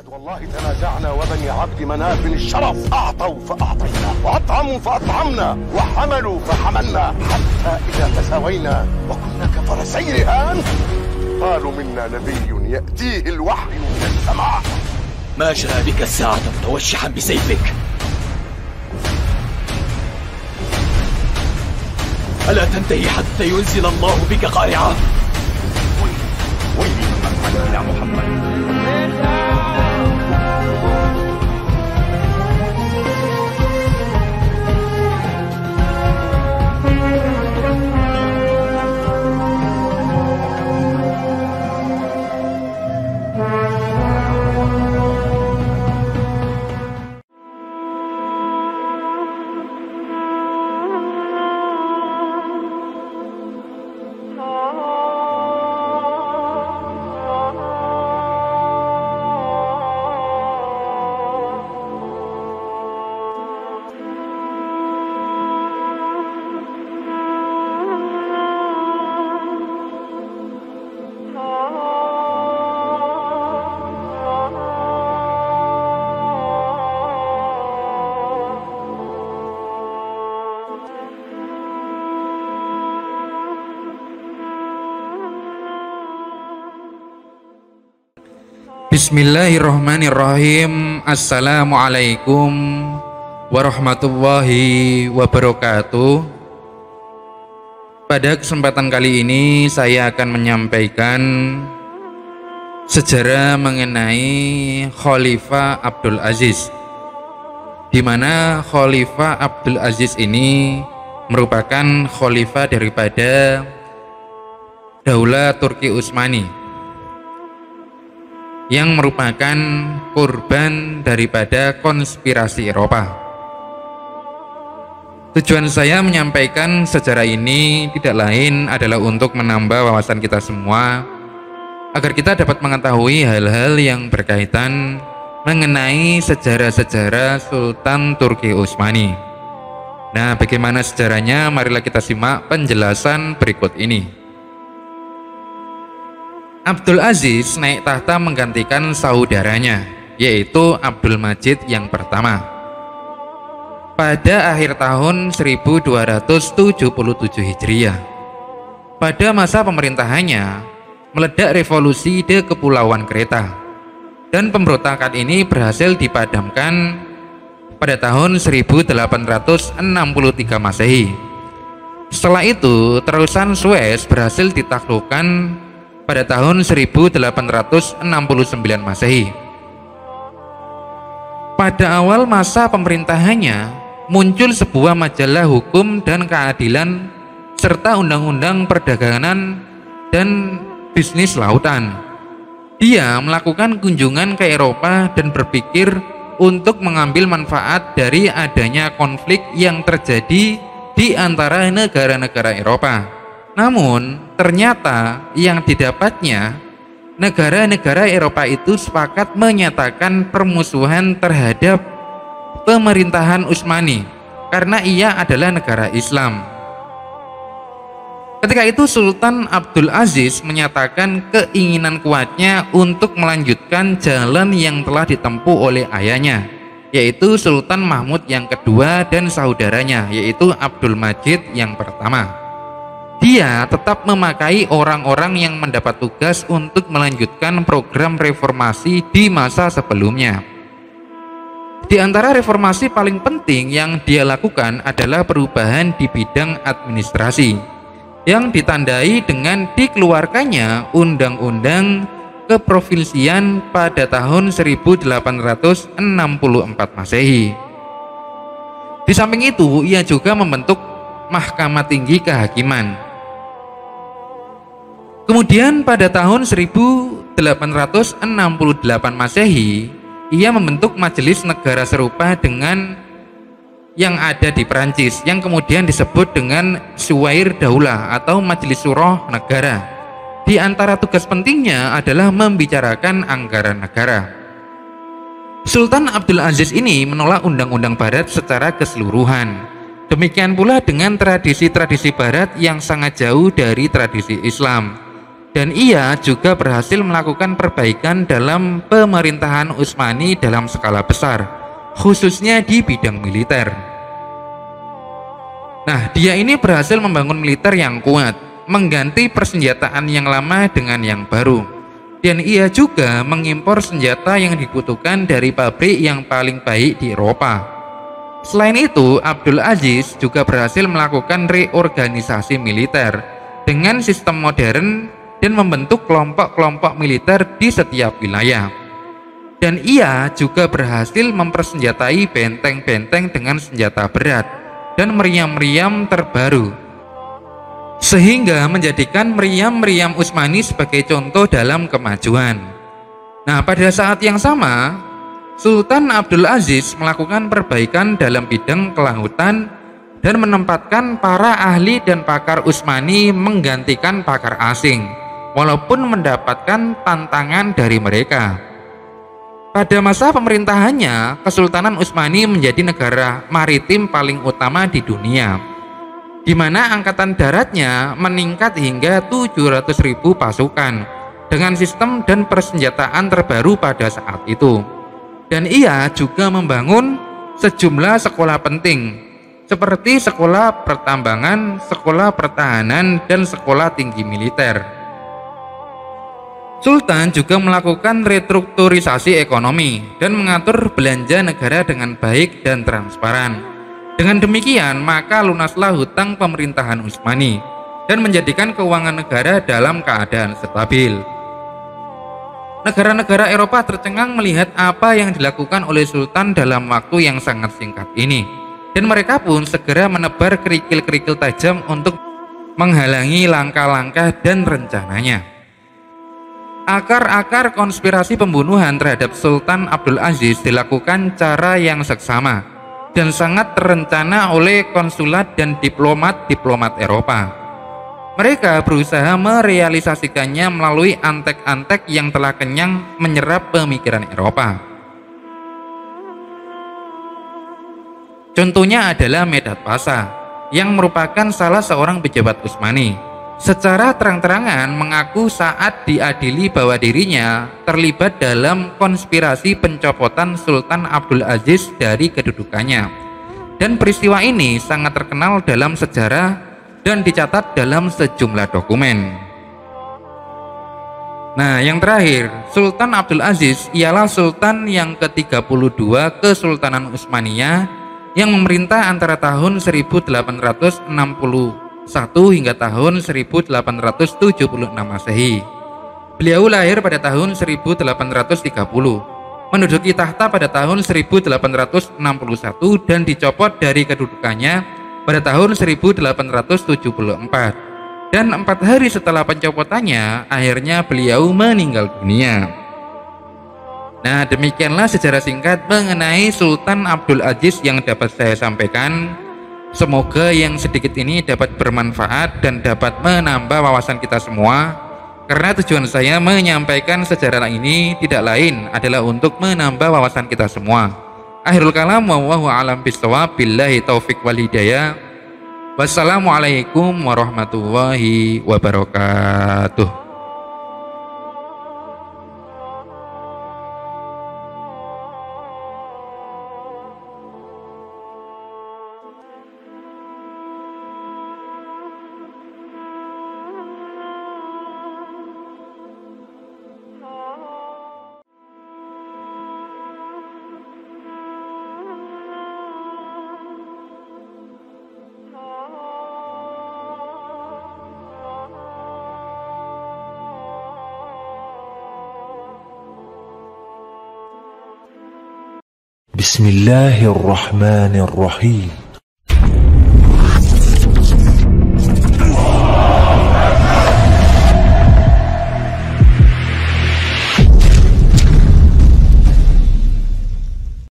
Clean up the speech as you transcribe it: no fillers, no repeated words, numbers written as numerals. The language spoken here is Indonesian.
والله تنازعنا وبني عبد مناف الشرف أعطوا فأعطينا وأطعموا فأطعمنا وحملوا فحملنا حتى إذا تساوينا وكنا كفرسي رهان قالوا منا نبي يأتيه الوحي من السماء. ما جاء بك الساعة متوشحا بسيفك؟ ألا تنتهي حتى ينزل الله بك قارعة؟ ويلي من فعل إلى محمد. Bismillahirrahmanirrahim. Assalamualaikum warahmatullahi wabarakatuh. Pada kesempatan kali ini saya akan menyampaikan sejarah mengenai Khalifah Abdul Aziz, di mana Khalifah Abdul Aziz ini merupakan khalifah daripada Daulah Turki Utsmani yang merupakan korban daripada konspirasi Eropa. Tujuan saya menyampaikan sejarah ini tidak lain adalah untuk menambah wawasan kita semua, agar kita dapat mengetahui hal-hal yang berkaitan mengenai sejarah-sejarah Sultan Turki Utsmani. Nah, bagaimana sejarahnya? Marilah kita simak penjelasan berikut ini. Abdul Aziz naik tahta menggantikan saudaranya, yaitu Abdul Majid yang pertama. Pada akhir tahun 1277 Hijriah. Pada masa pemerintahannya, meledak revolusi di Kepulauan Kreta, dan pemberontakan ini berhasil dipadamkan pada tahun 1863 Masehi. Setelah itu, terusan Suez berhasil ditaklukkan pada tahun 1869 Masehi. Pada awal masa pemerintahannya, muncul sebuah majalah hukum dan keadilan serta undang-undang perdagangan dan bisnis lautan. Dia melakukan kunjungan ke Eropa dan berpikir untuk mengambil manfaat dari adanya konflik yang terjadi di antara negara-negara Eropa. Namun ternyata yang didapatnya, negara-negara Eropa itu sepakat menyatakan permusuhan terhadap pemerintahan Utsmani karena ia adalah negara Islam. Ketika itu Sultan Abdul Aziz menyatakan keinginan kuatnya untuk melanjutkan jalan yang telah ditempuh oleh ayahnya, yaitu Sultan Mahmud yang kedua dan saudaranya, yaitu Abdul Majid yang pertama. Dia tetap memakai orang-orang yang mendapat tugas untuk melanjutkan program reformasi di masa sebelumnya. Di antara reformasi paling penting yang dia lakukan adalah perubahan di bidang administrasi, yang ditandai dengan dikeluarkannya Undang-Undang Keprovinsian pada tahun 1864 Masehi. Di samping itu, ia juga membentuk Mahkamah Tinggi Kehakiman. Kemudian pada tahun 1868 Masehi, ia membentuk majelis negara serupa dengan yang ada di Perancis, yang kemudian disebut dengan Syuair Daulah atau Majelis Syuro Negara. Di antara tugas pentingnya adalah membicarakan anggaran negara. Sultan Abdul Aziz ini menolak undang-undang Barat secara keseluruhan. Demikian pula dengan tradisi-tradisi Barat yang sangat jauh dari tradisi Islam. Dan ia juga berhasil melakukan perbaikan dalam pemerintahan Utsmani dalam skala besar, khususnya di bidang militer. Nah, dia ini berhasil membangun militer yang kuat, mengganti persenjataan yang lama dengan yang baru. Dan ia juga mengimpor senjata yang dibutuhkan dari pabrik yang paling baik di Eropa. Selain itu, Abdul Aziz juga berhasil melakukan reorganisasi militer dengan sistem modern dan membentuk kelompok-kelompok militer di setiap wilayah. Dan ia juga berhasil mempersenjatai benteng-benteng dengan senjata berat dan meriam-meriam terbaru, sehingga menjadikan meriam-meriam Utsmani sebagai contoh dalam kemajuan. Nah, pada saat yang sama, Sultan Abdul Aziz melakukan perbaikan dalam bidang kelautan dan menempatkan para ahli dan pakar Utsmani menggantikan pakar asing, walaupun mendapatkan tantangan dari mereka. Pada masa pemerintahannya, Kesultanan Utsmani menjadi negara maritim paling utama di dunia, di mana angkatan daratnya meningkat hingga 700.000 pasukan dengan sistem dan persenjataan terbaru pada saat itu. Dan ia juga membangun sejumlah sekolah penting seperti sekolah pertambangan, sekolah pertahanan, dan sekolah tinggi militer. Sultan juga melakukan restrukturisasi ekonomi dan mengatur belanja negara dengan baik dan transparan. Dengan demikian, maka lunaslah hutang pemerintahan Utsmani dan menjadikan keuangan negara dalam keadaan stabil. Negara-negara Eropa tercengang melihat apa yang dilakukan oleh Sultan dalam waktu yang sangat singkat ini, dan mereka pun segera menebar kerikil-kerikil tajam untuk menghalangi langkah-langkah dan rencananya. Akar-akar konspirasi pembunuhan terhadap Sultan Abdul Aziz dilakukan cara yang seksama dan sangat terencana oleh konsulat dan diplomat-diplomat Eropa. Mereka berusaha merealisasikannya melalui antek-antek yang telah kenyang menyerap pemikiran Eropa. Contohnya adalah Medhat Pasha, yang merupakan salah seorang pejabat Utsmani. Secara terang-terangan mengaku saat diadili bahwa dirinya terlibat dalam konspirasi pencopotan Sultan Abdul Aziz dari kedudukannya. Dan peristiwa ini sangat terkenal dalam sejarah dan dicatat dalam sejumlah dokumen. Nah, yang terakhir, Sultan Abdul Aziz ialah Sultan yang ke-32 Kesultanan Utsmaniyah yang memerintah antara tahun 1861 hingga tahun 1876 Masehi. Beliau lahir pada tahun 1830, menduduki tahta pada tahun 1861 dan dicopot dari kedudukannya pada tahun 1874. Dan 4 hari setelah pencopotannya, akhirnya beliau meninggal dunia. Nah, demikianlah sejarah singkat mengenai Sultan Abdul Aziz yang dapat saya sampaikan. Semoga yang sedikit ini dapat bermanfaat dan dapat menambah wawasan kita semua, karena tujuan saya menyampaikan sejarah ini tidak lain adalah untuk menambah wawasan kita semua. Akhirul kalam, wallahu a'lam bishawab, billahi taufik wal hidayah. Wassalamualaikum warahmatullahi wabarakatuh. بسم الله الرحمن الرحيم